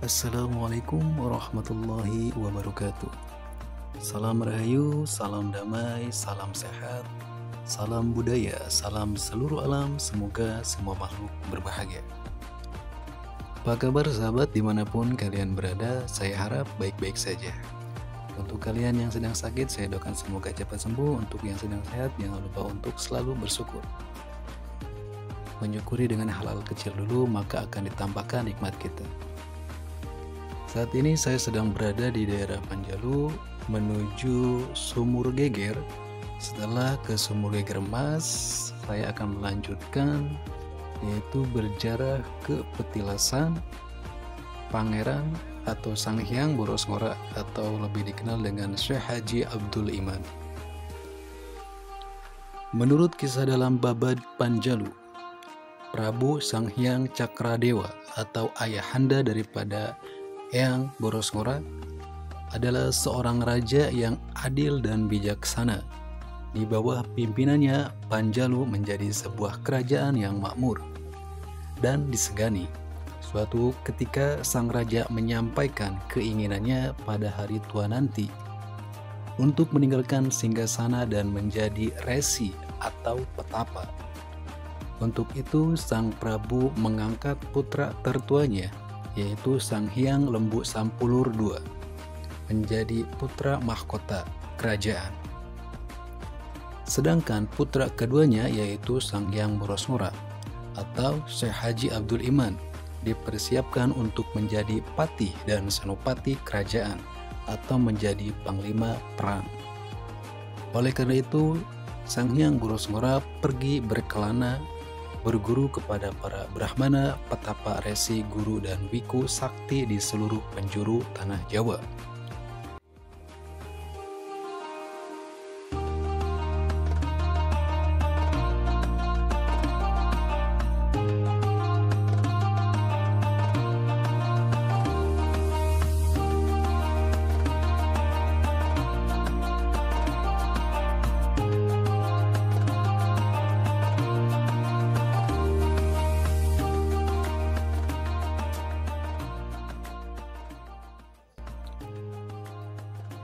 Assalamualaikum warahmatullahi wabarakatuh. Salam rahayu, salam damai, salam sehat, salam budaya, salam seluruh alam. Semoga semua makhluk berbahagia. Apa kabar sahabat dimanapun kalian berada? Saya harap baik-baik saja. Untuk kalian yang sedang sakit, saya doakan semoga cepat sembuh. Untuk yang sedang sehat, jangan lupa untuk selalu bersyukur. Menyukuri dengan hal-hal kecil dulu, maka akan ditambahkan nikmat kita. Saat ini saya sedang berada di daerah Panjalu menuju Sumur Geger. Setelah ke Sumur Geger Mas, saya akan melanjutkan yaitu berjarah ke petilasan Pangeran atau Sang Hyang Boros Ngora atau lebih dikenal dengan Syekh Haji Abdul Iman. Menurut kisah dalam Babad Panjalu, Prabu Sang Hyang Cakradewa atau ayahanda daripada Eyang Boros Ngora adalah seorang raja yang adil dan bijaksana. Di bawah pimpinannya, Panjalu menjadi sebuah kerajaan yang makmur dan disegani. Suatu ketika sang raja menyampaikan keinginannya pada hari tua nanti untuk meninggalkan singgasana dan menjadi resi atau petapa. Untuk itu sang Prabu mengangkat putra tertuanya, yaitu Sang Hyang Lembu Sampulur II, menjadi putra mahkota kerajaan. Sedangkan putra keduanya yaitu Sang Hyang Boros Ngora atau Syekh Haji Abdul Iman dipersiapkan untuk menjadi patih dan senopati kerajaan atau menjadi panglima perang. Oleh karena itu, Sang Hyang Boros Ngora pergi berkelana berguru kepada para brahmana, petapa, resi, guru, dan biku sakti di seluruh penjuru tanah Jawa.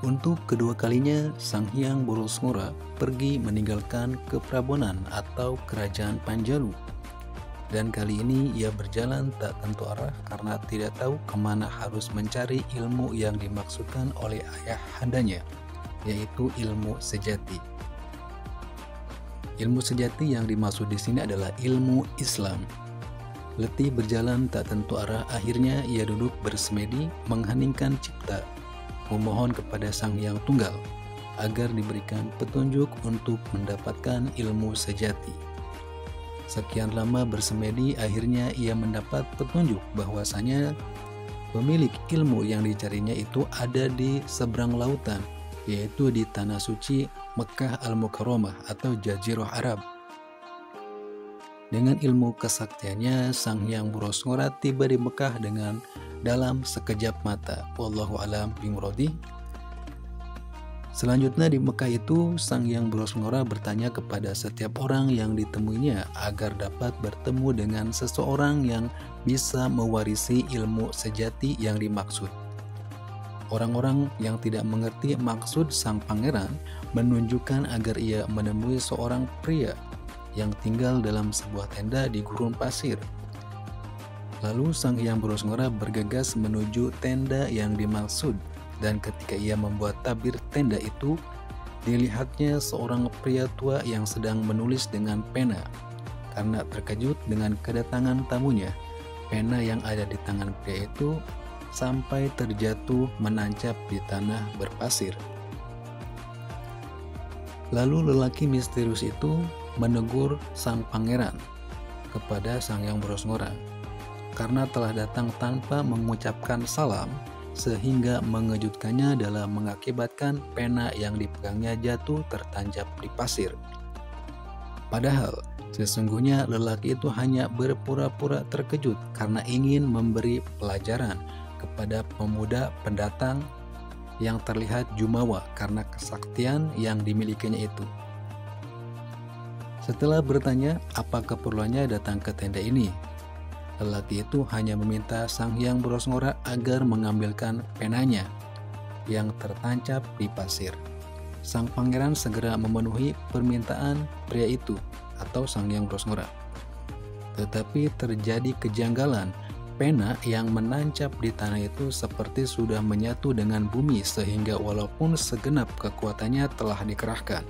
Untuk kedua kalinya, Sang Hyang Boros Ngora pergi meninggalkan keprabonan atau kerajaan Panjalu. Dan kali ini ia berjalan tak tentu arah karena tidak tahu kemana harus mencari ilmu yang dimaksudkan oleh ayahandanya, yaitu ilmu sejati. Ilmu sejati yang dimaksud di sini adalah ilmu Islam. Letih berjalan tak tentu arah, akhirnya ia duduk bersemedi mengheningkan cipta, memohon kepada Sang Hyang Tunggal agar diberikan petunjuk untuk mendapatkan ilmu sejati. Sekian lama bersemedi, akhirnya ia mendapat petunjuk bahwasanya pemilik ilmu yang dicarinya itu ada di seberang lautan, yaitu di tanah suci Mekah Al-Mukarramah atau Jazirah Arab. Dengan ilmu kesaktiannya, Sang Hyang Boros Ngora tiba di Mekah dengan dalam sekejap mata. Wallahu a'lam bimuradi. Selanjutnya di Mekah itu, Sang Hyang Boros Ngora bertanya kepada setiap orang yang ditemuinya agar dapat bertemu dengan seseorang yang bisa mewarisi ilmu sejati yang dimaksud. Orang-orang yang tidak mengerti maksud sang pangeran menunjukkan agar ia menemui seorang pria yang tinggal dalam sebuah tenda di gurun pasir. Lalu Sang Hyang Boros Ngora bergegas menuju tenda yang dimaksud, dan ketika ia membuat tabir tenda itu, dilihatnya seorang pria tua yang sedang menulis dengan pena. Karena terkejut dengan kedatangan tamunya, pena yang ada di tangan pria itu sampai terjatuh menancap di tanah berpasir. Lalu lelaki misterius itu menegur sang pangeran kepada Sang Hyang Boros Ngora karena telah datang tanpa mengucapkan salam, sehingga mengejutkannya dalam mengakibatkan pena yang dipegangnya jatuh tertancap di pasir. Padahal sesungguhnya lelaki itu hanya berpura-pura terkejut karena ingin memberi pelajaran kepada pemuda pendatang yang terlihat jumawa karena kesaktian yang dimilikinya itu. Setelah bertanya apa keperluannya datang ke tenda ini, Lelaki itu hanya meminta Sang Hyang Bros Ngora agar mengambilkan penanya yang tertancap di pasir. Sang pangeran segera memenuhi permintaan pria itu atau Sang Hyang Bros Ngora. Tetapi terjadi kejanggalan. Pena yang menancap di tanah itu seperti sudah menyatu dengan bumi sehingga walaupun segenap kekuatannya telah dikerahkan,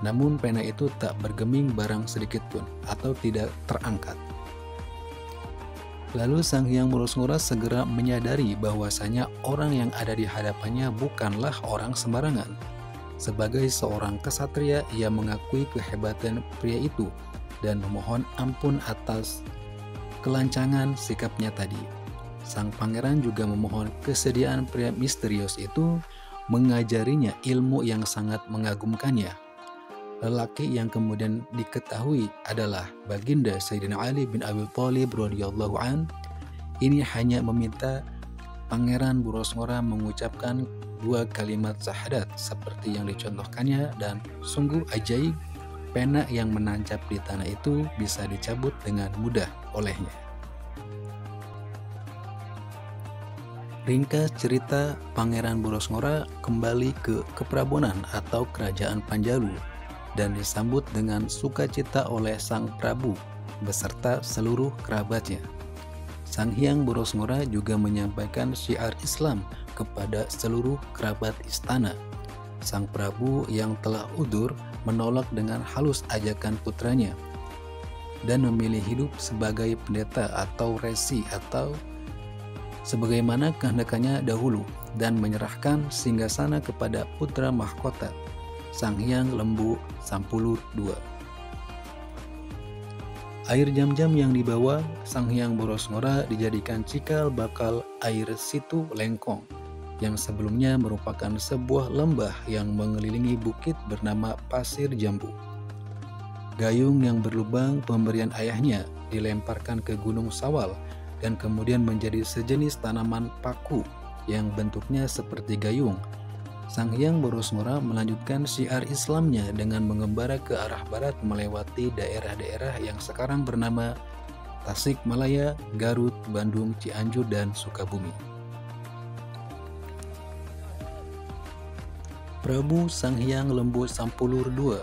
namun pena itu tak bergeming barang sedikit pun atau tidak terangkat. Lalu Sang Hyang Bros Ngora segera menyadari bahwasanya orang yang ada di hadapannya bukanlah orang sembarangan. Sebagai seorang kesatria, ia mengakui kehebatan pria itu dan memohon ampun atas kelancangan sikapnya tadi. Sang pangeran juga memohon kesediaan pria misterius itu mengajarinya ilmu yang sangat mengagumkannya. Lelaki yang kemudian diketahui adalah Baginda Sayyidina Ali bin Abi Thalib radhiyallahu an. Ini hanya meminta Pangeran Bros Ngora mengucapkan 2 kalimat syahadat seperti yang dicontohkannya, dan sungguh ajaib, pena yang menancap di tanah itu bisa dicabut dengan mudah olehnya. Ringkas cerita, Pangeran Bros Ngora kembali ke Keprabonan atau Kerajaan Panjalu dan disambut dengan sukacita oleh Sang Prabu beserta seluruh kerabatnya. Sang Hyang Bros Ngora juga menyampaikan syiar Islam kepada seluruh kerabat istana. Sang Prabu yang telah udur menolak dengan halus ajakan putranya dan memilih hidup sebagai pendeta atau resi atau sebagaimana kehendakannya dahulu, dan menyerahkan singgasana kepada putra mahkota Sang Hyang Lembu Sampulur II. Air jam-jam yang dibawa Sang Hyang Bros Ngora dijadikan cikal bakal air Situ Lengkong yang sebelumnya merupakan sebuah lembah yang mengelilingi bukit bernama Pasir Jambu. Gayung yang berlubang pemberian ayahnya dilemparkan ke Gunung Sawal dan kemudian menjadi sejenis tanaman paku yang bentuknya seperti gayung. Sang Hyang Bros Ngora melanjutkan syiar Islamnya dengan mengembara ke arah barat melewati daerah-daerah yang sekarang bernama Tasikmalaya, Garut, Bandung, Cianjur, dan Sukabumi. Prabu Sang Hyang Lembu Sampulur II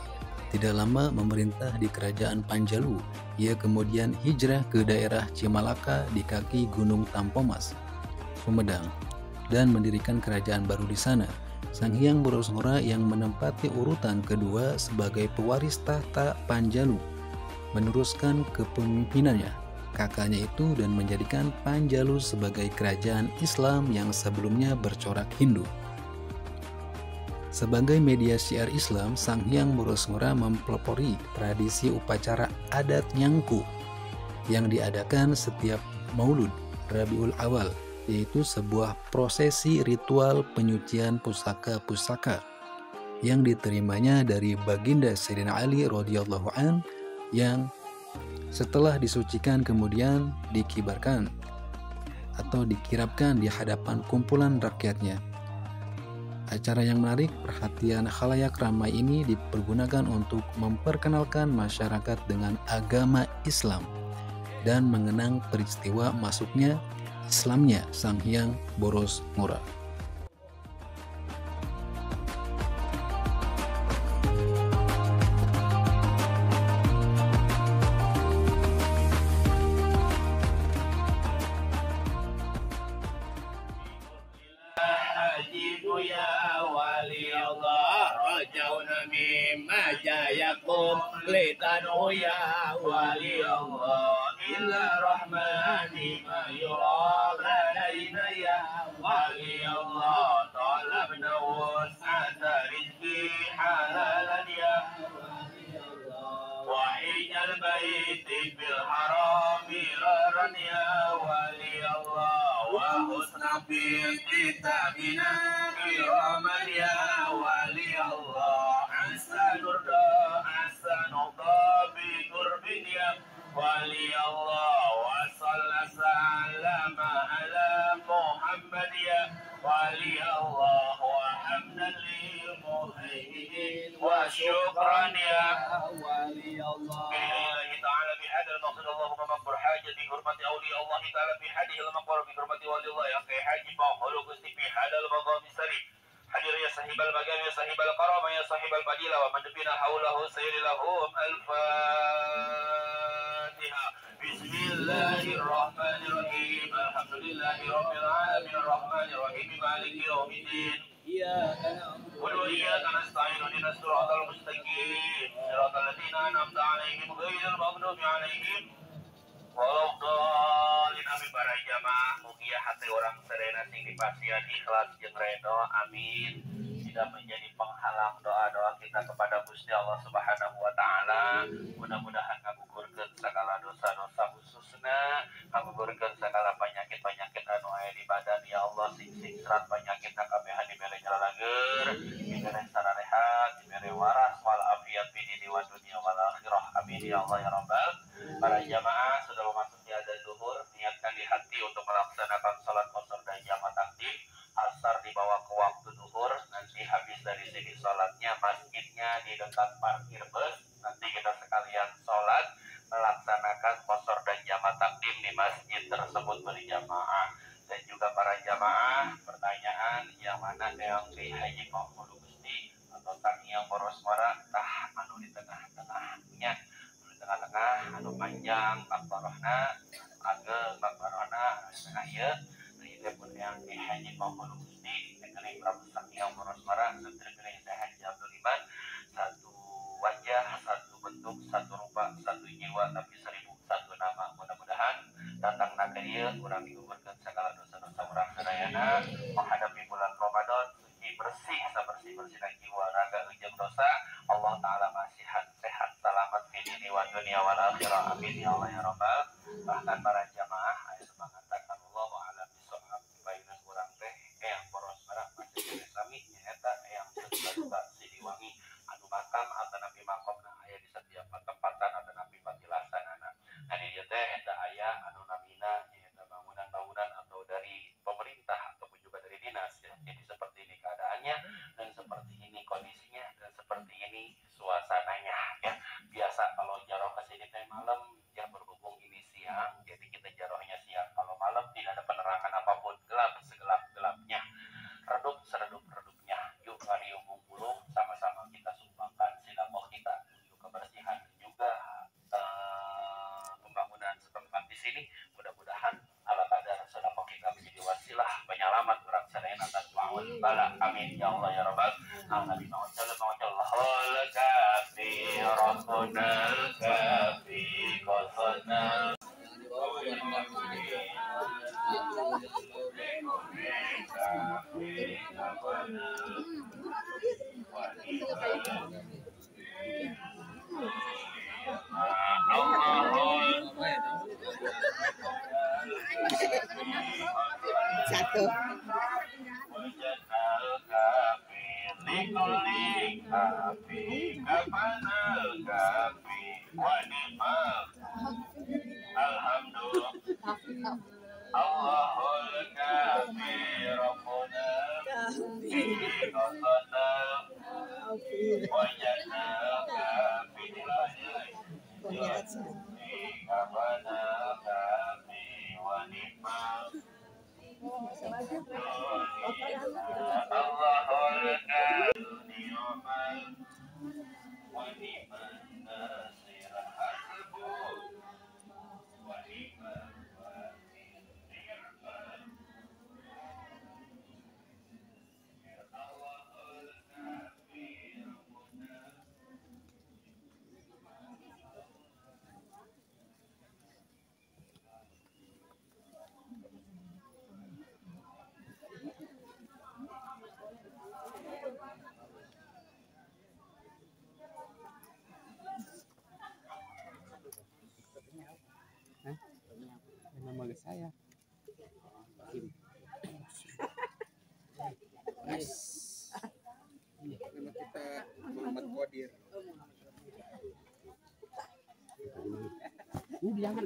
tidak lama memerintah di Kerajaan Panjalu. Ia kemudian hijrah ke daerah Cimalaka di kaki Gunung Tampomas, Sumedang, dan mendirikan kerajaan baru di sana. Sang Hyang Bros Ngora yang menempati urutan kedua sebagai pewaris tahta Panjalu meneruskan kepemimpinannya kakaknya itu dan menjadikan Panjalu sebagai kerajaan Islam yang sebelumnya bercorak Hindu. Sebagai media syiar Islam, Sang Hyang Bros Ngora mempelopori tradisi upacara adat Nyangku yang diadakan setiap Maulud Rabiul Awal, yaitu sebuah prosesi ritual penyucian pusaka-pusaka yang diterimanya dari Baginda Sayyidina Ali radhiyallahu an, yang setelah disucikan kemudian dikibarkan atau dikirapkan di hadapan kumpulan rakyatnya. Acara yang menarik perhatian khalayak ramai ini dipergunakan untuk memperkenalkan masyarakat dengan agama Islam dan mengenang peristiwa masuknya Islamnya Sang Hyang Bros Ngora. Litanu ya wali Allah illa rahmani ma yura ladaina ya wali Allah talabna was'ata rizqi halalan ya wali Allah wa ijal baiti bil haram miraran ya wali Allah wa husna bil kitabina kiraman ya wali Allah asanur wali Allah wa sallallahu ala Muhammad ya wali Allah wa hamdan lil muhayyin wa syukran ya wali Allah. Billahi ta'ala bihadal maqdallah Allahumma makbul hajat bi hurmati awliya Allah ta'ala fi hadhihi al-maqbar bi hurmati wali Allah yang kai haji bahulu gusti fi hadal maqami sari hadir ya sahibal magam ya sahibal karama ya sahibal fadilah wa mandfina haulahu sayyidilahum al-fatiha. Bismillahirrahmanirrahim. Alhamdulillahi rabbil alamin arrahmanir rahim maliki yaumiddin. Iyyaka na'budu wa iyyaka nasta'in ihdinas siratal mustaqim siratal ladzina an'amta 'alaihim ghairil maghdubi 'alaihim waladdallin. Amin. Para jamaah mugi hati orang sedaya sing dipasihan ikhlas jeung redho, amin, tidak menjadi penghalang doa-doa kita kepada Gusti Allah Subhanahu wa taala. Mudah-mudahan ngagugurkeun sagala dosa-dosa khususna, ngagugurkeun sagala penyakit-penyakit anu aya di badan ya Allah, sing serat penyakit kabeh dibere jalalager, dibere sararehat, dibere waras wal afiat fi dini wa dunya wal akhirah. Amin ya Allah ya rabbal. Para jamaah sudah memasuki adzan zuhur, niatkan di hati untuk melaksanakan salat qasar dan jamaah takdim. Asar dibawa ke waktu zuhur, nanti habis dari sini sholatnya masjidnya di dekat parkir bus. Nanti kita sekalian sholat melaksanakan qasar dan jamaah takdim di masjid tersebut berjamaah. Dan juga para jamaah, pertanyaan yang mana yang di Haji Mahmud Gusti atau tang yang boros suara tah anu di tengah-tengahnya, anu di tengah-tengah anu panjang bakbarohna ageng bakbarohna tengah ieu pun yang di Haji Mahmud Gusti negeri Prabu Sakti yang boros suara sutri saya Haji Abdul Iman, satu wajah, satu bentuk, satu rupa, satu jiwa tapi 1001 nama. Mudah-mudahan datang naga ieu urang digugurkeun segala dosa-dosa urang sadayana menghadapi bulan Ramadan suci bersih sabersih-bersihna jiwa raga jeung dosa. Allah taala masihan sehat selamat fi dini wa dunya wal akhirah. Amin ya Allah ya rabbal. Bahkan para jamaah aya mengatakan Allahu a'lam bishawab baina urang teh yang boros barang masih sami nyaeta yang suka Siliwangi anu makam atau nabi makomna aya di setiap tempatan atau nabi patilasanana. Nah di dieu teh eta aya anu namina nyaeta bangunan-bangunan atau dari pemerintah ataupun juga dari dinas ya. Jadi seperti ini keadaannya dan seperti ini kondisinya dan seperti ini suasananya ya. Biasa kalau jaroh ke sini teh malam ya, berhubung ini siang jadi kita jarohnya siang. Kalau malam tidak ada penerangan apapun, gelap segelap-gelapnya, redup seredup-redupnya. Yuk ngariung bungkulung sama-sama kita sumbangkan sedekah kita untuk kebersihan juga pembangunan setempat di sini. Mudah-mudahan ala kadar sedekah kita menjadi wasilah penyelamat orang sadaya atas maut bala. Amin ya Allah ya rabbal alamin. Allahul kafi rabbunal kafi qasanal satu Allahul kafi rabbuna fi qasana wajadna kafi kabana kafi wa ni'mal Allahul kafi wa ni'mal nasir hasbun wa ni'mal nama saya nama kita Muhammad Qadir. Jangan